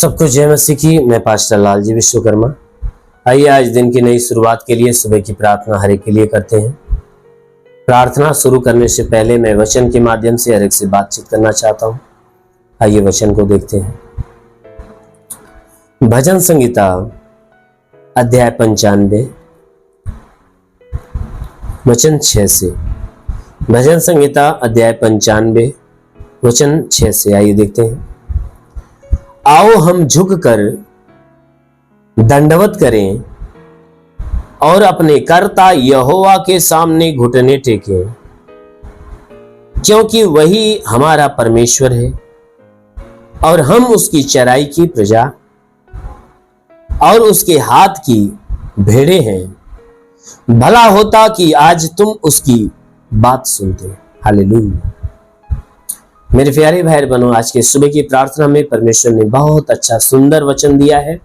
सबको जय मसीह की। मैं पास्टर लालजी विश्वकर्मा। आइए आज दिन की नई शुरुआत के लिए सुबह की प्रार्थना हर एक के लिए करते हैं। प्रार्थना शुरू करने से पहले मैं वचन के माध्यम से हर एक से बातचीत करना चाहता हूं। आइए वचन को देखते हैं। भजन संहिता अध्याय 95 वचन 6 से। भजन संहिता अध्याय 95 वचन 6 से। आइए देखते हैं। आओ हम झुककर दंडवत करें और अपने कर्ता यहोवा के सामने घुटने टेकें, क्योंकि वही हमारा परमेश्वर है और हम उसकी चराई की प्रजा और उसके हाथ की भेड़ें हैं। भला होता कि आज तुम उसकी बात सुनते। हालेलुया। मेरे प्यारे भाई बहनों, आज के सुबह की प्रार्थना में परमेश्वर ने बहुत अच्छा सुंदर वचन दिया है,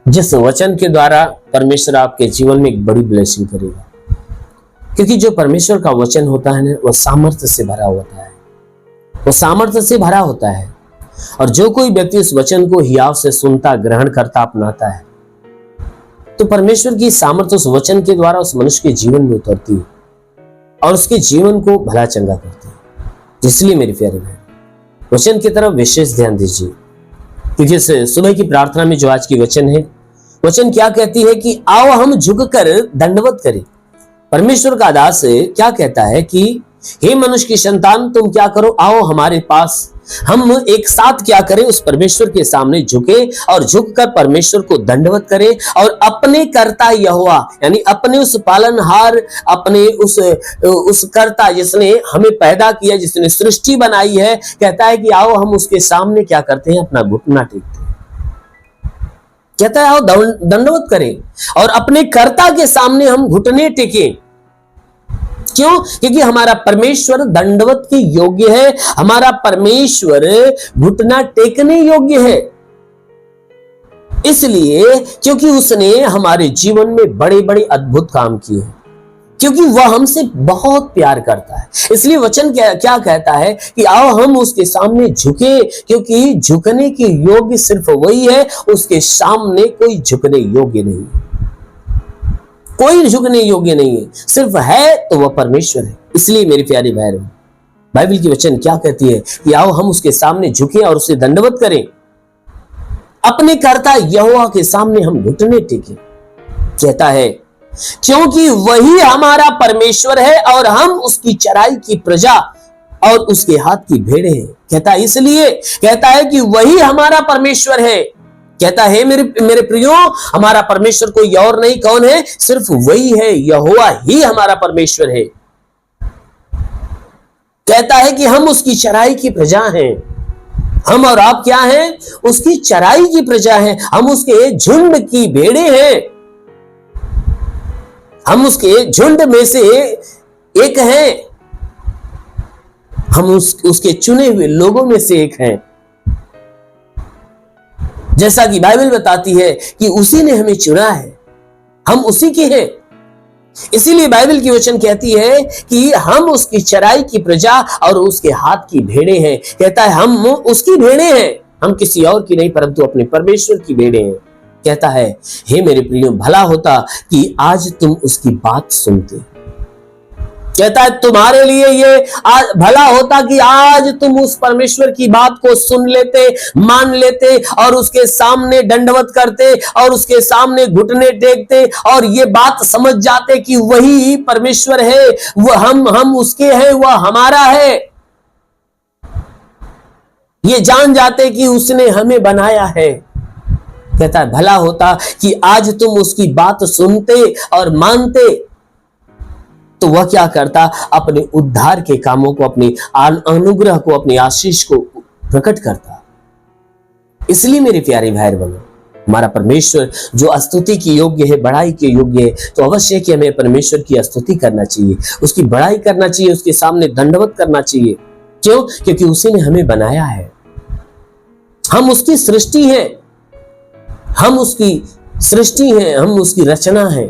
जिस वचन के द्वारा परमेश्वर आपके जीवन में एक बड़ी ब्लेसिंग करेगा। क्योंकि जो परमेश्वर का वचन होता है ना, वो सामर्थ्य से भरा होता है, वो सामर्थ्य से भरा होता है। और जो कोई व्यक्ति उस वचन को हियाव से सुनता, ग्रहण करता, अपनाता है, तो परमेश्वर की सामर्थ्य उस वचन के द्वारा उस मनुष्य के जीवन में उतरती है और उसके जीवन को भला चंगा करती है। इसलिए मेरे प्यारे भाई, वचन की तरफ विशेष ध्यान दीजिए, क्योंकि इस सुबह की प्रार्थना में जो आज की वचन है, वचन क्या कहती है कि आओ हम झुककर दंडवत करें। परमेश्वर का दास क्या कहता है कि हे मनुष्य की संतान, तुम क्या करो, आओ हमारे पास, हम एक साथ क्या करें, उस परमेश्वर के सामने झुके और झुककर परमेश्वर को दंडवत करें और अपने कर्ता यहोवा, यानी अपने उस पालनहार, अपने उस कर्ता जिसने हमें पैदा किया, जिसने सृष्टि बनाई है, कहता है कि आओ हम उसके सामने क्या करते हैं, अपना घुटना टेकते हैं। कहता है आओ दंडवत करें और अपने कर्ता के सामने हम घुटने टेकें। क्यों? क्योंकि हमारा परमेश्वर दंडवत के योग्य है, हमारा परमेश्वर घुटना टेकने योग्य है। इसलिए क्योंकि उसने हमारे जीवन में बड़े बड़े अद्भुत काम किए हैं, क्योंकि वह हमसे बहुत प्यार करता है। इसलिए वचन क्या कहता है कि आओ हम उसके सामने झुके, क्योंकि झुकने के योग्य सिर्फ वही है, उसके सामने कोई झुकने योग्य नहीं है, कोई झुकने योग्य नहीं है, सिर्फ है तो वह परमेश्वर है। इसलिए मेरे प्यारे भाई, बाइबल की वचन क्या कहती है कि आओ हम उसके सामने झुके और उसे दंडवत करें, अपने कर्ता यहोवा के सामने हम घुटने टेकें। कहता है क्योंकि वही हमारा परमेश्वर है और हम उसकी चराई की प्रजा और उसके हाथ की भेड़ें हैं। कहता है इसलिए कहता है कि वही हमारा परमेश्वर है। कहता है मेरे प्रियो, हमारा परमेश्वर कोई और नहीं, कौन है? सिर्फ वही है, यहोवा ही हमारा परमेश्वर है। कहता है कि हम उसकी चराई की प्रजा हैं। हम और आप क्या हैं? उसकी चराई की प्रजा हैं। हम उसके झुंड की भेड़ें हैं। हम उसके झुंड में से एक हैं। हम उसके चुने हुए लोगों में से एक हैं। जैसा कि बाइबल बताती है कि उसी ने हमें चुना है, हम उसी के हैं। इसीलिए बाइबल की वचन कहती है कि हम उसकी चराई की प्रजा और उसके हाथ की भेड़ें हैं। कहता है हम उसकी भेड़ें हैं, हम किसी और की नहीं, परंतु अपने परमेश्वर की भेड़ें हैं। कहता है हे मेरे प्रियो, भला होता कि आज तुम उसकी बात सुनते। कहता है तुम्हारे लिए ये भला होता कि आज तुम उस परमेश्वर की बात को सुन लेते, मान लेते और उसके सामने दंडवत करते और उसके सामने घुटने टेकते और ये बात समझ जाते कि वही परमेश्वर है, वह हम उसके हैं, वह हमारा है। ये जान जाते कि उसने हमें बनाया है। कहता है भला होता कि आज तुम उसकी बात सुनते और मानते, तो वह क्या करता? अपने उद्धार के कामों को, अपने अनुग्रह को, अपनी आशीष को प्रकट करता। इसलिए मेरे प्यारे भाई बहनों, हमारा परमेश्वर जो स्तुति की योग्य है, बड़ाई के योग्य है, तो अवश्य है कि हमें परमेश्वर की स्तुति करना चाहिए, उसकी बड़ाई करना चाहिए, उसके सामने दंडवत करना चाहिए। क्यों? क्योंकि उसी ने हमें बनाया है। हम उसकी सृष्टि हैं, हम उसकी सृष्टि हैं, हम उसकी रचना है।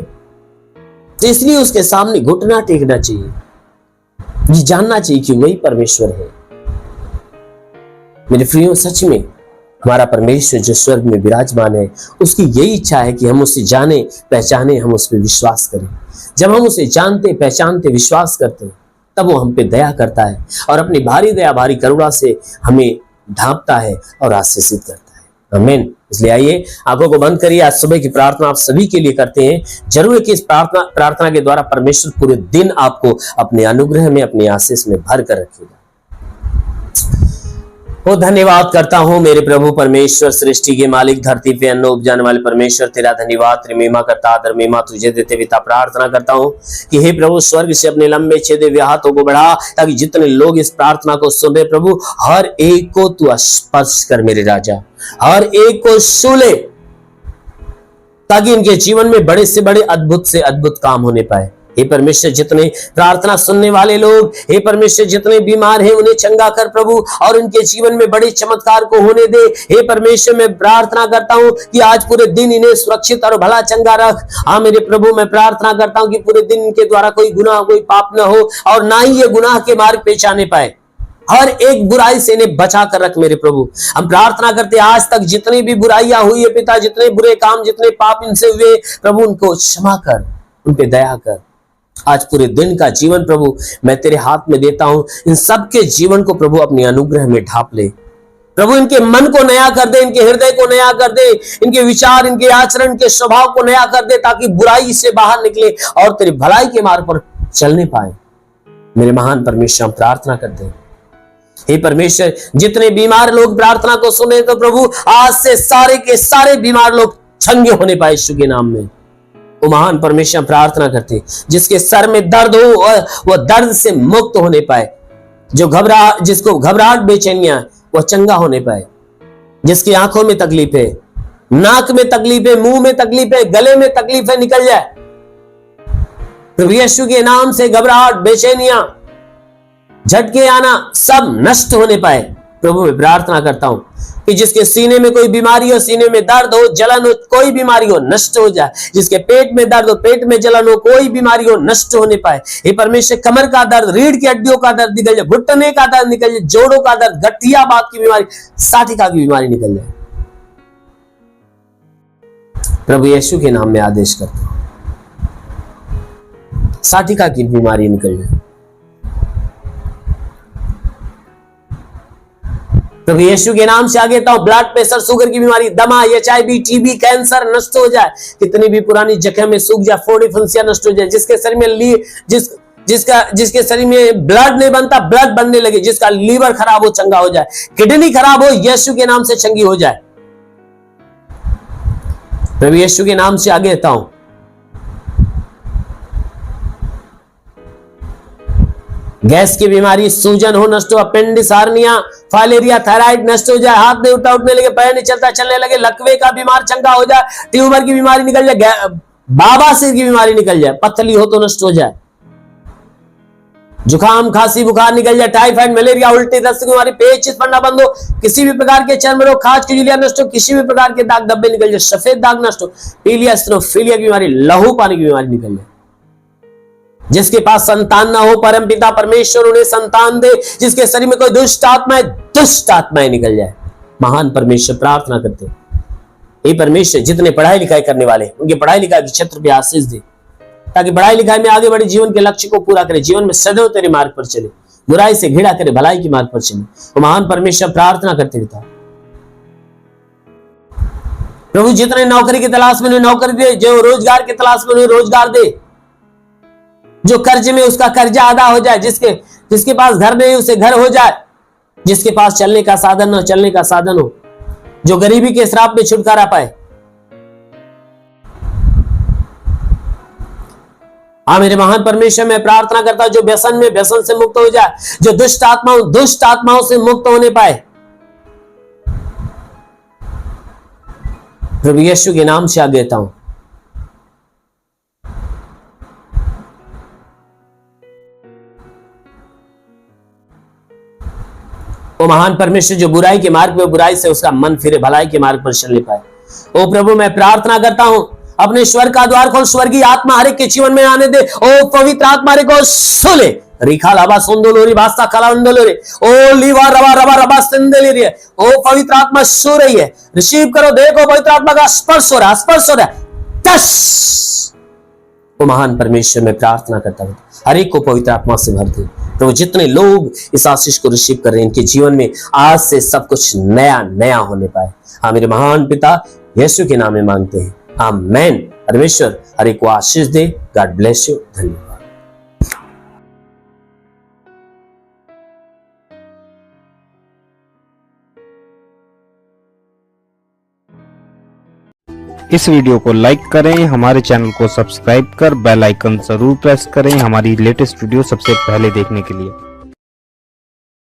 तो इसलिए उसके सामने घुटना टेकना चाहिए, ये जानना चाहिए कि वही परमेश्वर है। मेरे प्रियो, सच में हमारा परमेश्वर जो स्वर्ग में विराजमान है, उसकी यही इच्छा है कि हम उसे जाने पहचाने, हम उस पर विश्वास करें। जब हम उसे जानते पहचानते विश्वास करते हैं, तब वो हम पे दया करता है और अपनी भारी दया भारी करुणा से हमें ढांपता है और आशीषित करता है। आमीन। इसलिए आइए आंखों को बंद करिए। आज सुबह की प्रार्थना आप सभी के लिए करते हैं। जरूर है कि इस प्रार्थना के द्वारा परमेश्वर पूरे दिन आपको अपने अनुग्रह में, अपनी आशीष में भर कर रखेगा। ओ धन्यवाद करता हूं मेरे प्रभु परमेश्वर, सृष्टि के मालिक, धरती पे अन्न उपजाने वाले परमेश्वर, तेरा धन्यवाद, तेरी महिमा करता, आदर महिमा तुझे देते पिता। प्रार्थना करता हूं कि हे प्रभु स्वर्ग से अपने लंबे छेदे हुए हाथों को बढ़ा, ताकि जितने लोग इस प्रार्थना को सुने प्रभु, हर एक को तू स्पर्श कर मेरे राजा, हर एक को छू ले, ताकि इनके जीवन में बड़े से बड़े अद्भुत से अद्भुत काम होने पाए। हे परमेश्वर जितने प्रार्थना सुनने वाले लोग, हे परमेश्वर जितने बीमार हैं उन्हें चंगा कर प्रभु, और उनके जीवन में बड़े चमत्कार को होने दे। हे परमेश्वर मैं प्रार्थना करता हूं कि आज पूरे दिन इन्हें सुरक्षित और भला चंगा रख। हाँ मेरे प्रभु मैं प्रार्थना करता हूं कि पूरे दिन इनके द्वारा कोई गुनाह कोई पाप न हो, और ना ही ये गुनाह के मार्ग पे जाने पाए। हर एक बुराई से इन्हें बचा कर रख मेरे प्रभु। हम प्रार्थना करते आज तक जितनी भी बुराइयां हुई है पिता, जितने बुरे काम जितने पाप इनसे हुए प्रभु, उनको क्षमा कर, उन पे दया कर। आज पूरे दिन का जीवन प्रभु मैं तेरे हाथ में देता हूं। इन सबके जीवन को प्रभु अपने अनुग्रह में ढांप ले प्रभु। इनके मन को नया कर दे, इनके हृदय को नया कर दे, इनके विचार, इनके आचरण, के स्वभाव को नया कर दे, ताकि बुराई से बाहर निकले और तेरी भलाई के मार्ग पर चलने पाए। मेरे महान परमेश्वर हम प्रार्थना करते हैं। हे परमेश्वर जितने बीमार लोग प्रार्थना को सुने, तो प्रभु आज से सारे के सारे बीमार लोग चंगे होने पाए यीशु के नाम में। वो महान परमेश्वर प्रार्थना करते, जिसके सर में दर्द हो वह दर्द से मुक्त होने पाए, जिसको घबराहट बेचैनियां वह चंगा होने पाए, जिसकी आंखों में तकलीफ है, नाक में तकलीफ है, मुंह में तकलीफ है, गले में तकलीफ है, निकल जाए प्रभु यीशु के नाम से। घबराहट बेचैनियां झटके आना सब नष्ट होने पाए प्रभु मैं प्रार्थना करता हूं कि जिसके सीने में कोई बीमारी हो, सीने में दर्द हो, जलन हो, कोई बीमारी हो नष्ट हो जाए। जिसके पेट में दर्द हो, पेट में जलन हो, कोई बीमारी हो नष्ट होने पाए। हे परमेश्वर कमर का दर्द, रीढ़ की हड्डियों का दर्द निकल जाए, घुटने का दर्द निकल जाए, जोड़ों का दर्द, गठियाबात की बीमारी, साटिका की बीमारी निकल जाए प्रभु यीशु के नाम में आदेश करता हूं। साटिका की बीमारी निकल जाए प्रभु यीशु के नाम से आगे कहता हूं। ब्लड प्रेशर, शुगर की बीमारी, दमा, HIV, TB, कैंसर नष्ट हो जाए। कितनी भी पुरानी जख्म में सूख जाए, फोड़ी फुंसियां नष्ट हो जाए। जिसके शरीर में जिसके शरीर में ब्लड नहीं बनता, ब्लड बनने लगे। जिसका लीवर खराब हो चंगा हो जाए, किडनी खराब हो यीशु के नाम से चंगी हो जाए प्रभु यीशु के नाम से आगे कहता हूं। गैस की बीमारी, सूजन हो नष्ट हो, अपेंडिस, हार्निया, फाइलेरिया, थायराइड नष्ट हो जाए। हाथ नहीं उठने लगे, पैर नहीं चलता चलने लगे, लकवे का बीमार चंगा हो जाए, ट्यूमर की बीमारी निकल जाए, बाबासीर की बीमारी निकल जाए, पथरी हो तो नष्ट हो जाए, जुकाम खांसी बुखार निकल जाए, टाइफाइड, मलेरिया, उल्टी, दस्त की बीमारी, पेट चित पड़ना बंद हो, किसी भी प्रकार के चर्म रोग, खाज की झुर्रियां नष्ट हो, किसी भी प्रकार के दाग धब्बे निकल जाए, सफेद दाग नष्ट हो, पीलिया, स्टेनोफिलिया की बीमारी, लहू पानी की बीमारी निकल जाए। जिसके पास संतान ना हो, परम पिता परमेश्वर उन्हें संतान दे। जिसके शरीर में कोई दुष्ट आत्माएं निकल जाए। महान परमेश्वर प्रार्थना करते हैं, हे परमेश्वर जितने पढ़ाई लिखाई करने वाले उनके पढ़ाई लिखाई के क्षेत्र पे आशीष दे, ताकि पढ़ाई लिखाई में आगे बढ़े, जीवन के लक्ष्य को पूरा करे, जीवन में सदैव तेरे मार्ग पर चले, बुराई से घृणा करे, भलाई के मार्ग पर चले। तो महान परमेश्वर प्रार्थना करते रहता प्रभु जितने नौकरी की तलाश में उन्हें नौकरी दे, जो रोजगार की तलाश में उन्हें रोजगार दे, जो कर्ज में उसका कर्जा अदा हो जाए, जिसके पास घर नहीं उसे घर हो जाए, जिसके पास चलने का साधन न हो चलने का साधन हो, जो गरीबी के श्राप में छुटकारा पाए। हाँ मेरे महान परमेश्वर मैं प्रार्थना करता हूं, जो व्यसन से मुक्त हो जाए, जो दुष्ट आत्माओं से मुक्त होने पाए प्रभु यीशु के नाम से आगे देता हूं। वो महान परमेश्वर जो बुराई के मार्ग में, बुराई से उसका मन फिरे, भलाई के मार्ग पर चलने पाए। ओ प्रभु मैं प्रार्थना करता हूं, अपने स्वर्ग का द्वार खोल, स्वर्गीय आत्मा हर एक के जीवन में आने दे। ओ पवित्र आत्मा रे को सुले, रिखा लाबा सुंदोलोरी भास्ता कलांदोलोरी ओ लीवा रवा रवा रबा सिंदलेरी ओ पवित्र आत्मा सो रही है, रिसीव करो, देखो पवित्र आत्मा का स्पर्श हो रहा है, स्पर्श हो रहा है। टच वो महान परमेश्वर में प्रार्थना करता हूं हर एक को पवित्र आत्मा से भर दे प्रभु। जितने लोग इस आशीष को रिसीव कर रहे हैं इनके जीवन में आज से सब कुछ नया नया होने पाए। हाँ मेरे महान पिता यीशु के नाम में मांगते हैं, आमीन। परमेश्वर हर एक को आशीष दे। God bless you. धन्यवाद। इस वीडियो को लाइक करें, हमारे चैनल को सब्सक्राइब कर बेल आइकन जरूर प्रेस करें हमारी लेटेस्ट वीडियो सबसे पहले देखने के लिए।